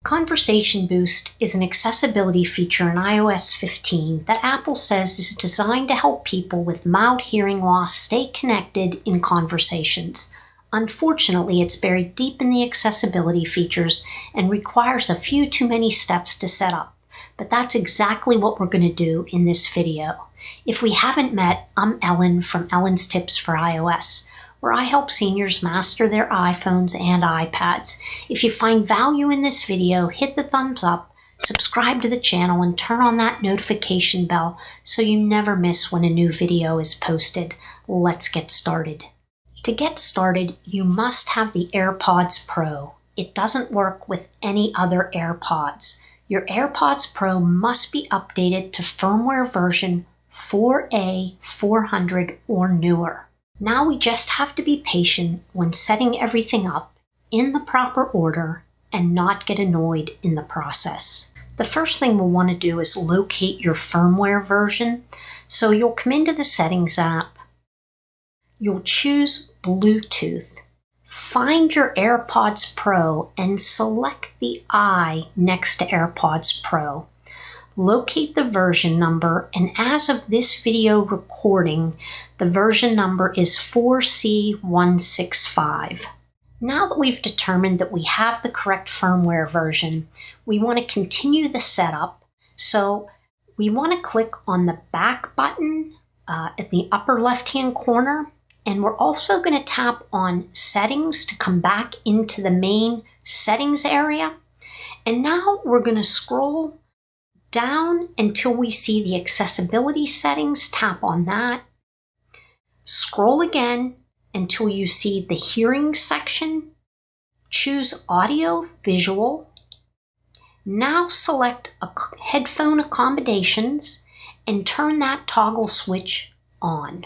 Conversation Boost is an accessibility feature in iOS 15 that Apple says is designed to help people with mild hearing loss stay connected in conversations. Unfortunately, it's buried deep in the accessibility features and requires a few too many steps to set up. But that's exactly what we're going to do in this video. If we haven't met, I'm Ellen from Ellen's Tips for iOS, where I help seniors master their iPhones and iPads. If you find value in this video, hit the thumbs up, subscribe to the channel, and turn on that notification bell so you never miss when a new video is posted. Let's get started. To get started, you must have the AirPods Pro. It doesn't work with any other AirPods. Your AirPods Pro must be updated to firmware version 4A 400 or newer. Now we just have to be patient when setting everything up in the proper order and not get annoyed in the process. The first thing we'll want to do is locate your firmware version. So you'll come into the Settings app, you'll choose Bluetooth, find your AirPods Pro and select the I next to AirPods Pro. Locate the version number, and as of this video recording, the version number is 4C165. Now that we've determined that we have the correct firmware version, we want to continue the setup. So we want to click on the back button at the upper left-hand corner, and we're also going to tap on Settings to come back into the main settings area. And now we're going to scroll down until we see the accessibility settings. Tap on that. Scroll again until you see the hearing section. Choose audio visual. Now select headphone accommodations and turn that toggle switch on.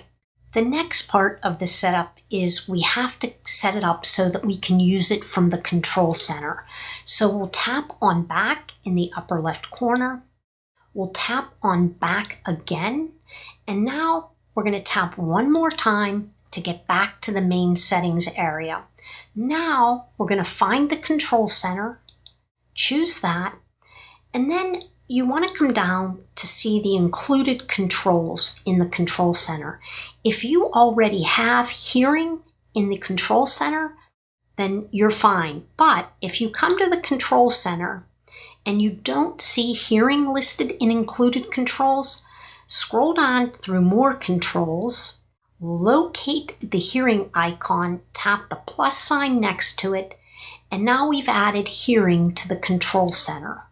The next part of the setup is we have to set it up so that we can use it from the control center. So we'll tap on back in the upper left corner. We'll tap on back again, and now we're going to tap one more time to get back to the main settings area. Now we're going to find the control center, choose that, and then you want to come down to see the included controls in the control center. If you already have hearing in the control center, then you're fine. But if you come to the control center and you don't see hearing listed in included controls, scroll down through more controls, locate the hearing icon, tap the plus sign next to it, and now we've added hearing to the control center.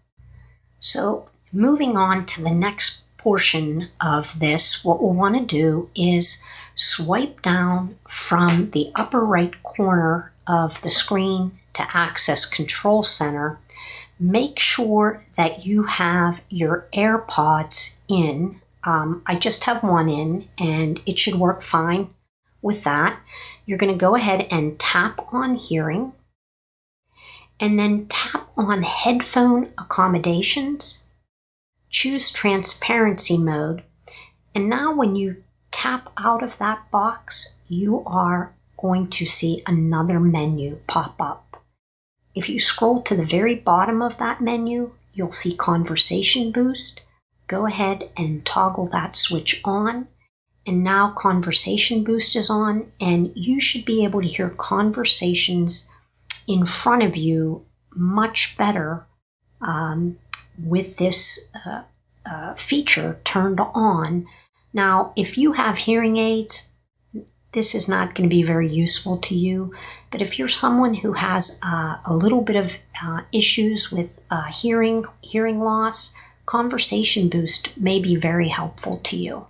So moving on to the next portion of this, what we'll want to do is swipe down from the upper right corner of the screen to access Control Center. Make sure that you have your AirPods in. I just have one in and it should work fine with that. You're going to go ahead and tap on hearing and then tap on headphone accommodations. Choose transparency mode. And now when you tap out of that box, you are going to see another menu pop up. If you scroll to the very bottom of that menu, you'll see Conversation Boost. Go ahead and toggle that switch on. And now Conversation Boost is on, and you should be able to hear conversations in front of you much better with this feature turned on. Now, if you have hearing aids, this is not going to be very useful to you, but if you're someone who has a little bit of issues with hearing loss, Conversation Boost may be very helpful to you.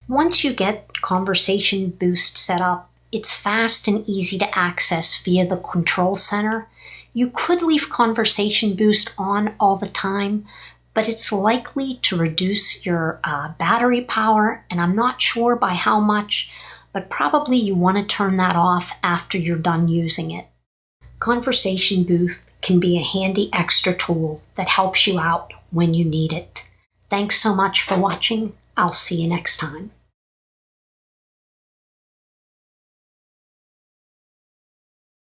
Once you get Conversation Boost set up, it's fast and easy to access via the control center. You could leave Conversation Boost on all the time, but it's likely to reduce your battery power, and I'm not sure by how much, but probably you want to turn that off after you're done using it. Conversation Boost can be a handy extra tool that helps you out when you need it. Thanks so much for watching. I'll see you next time.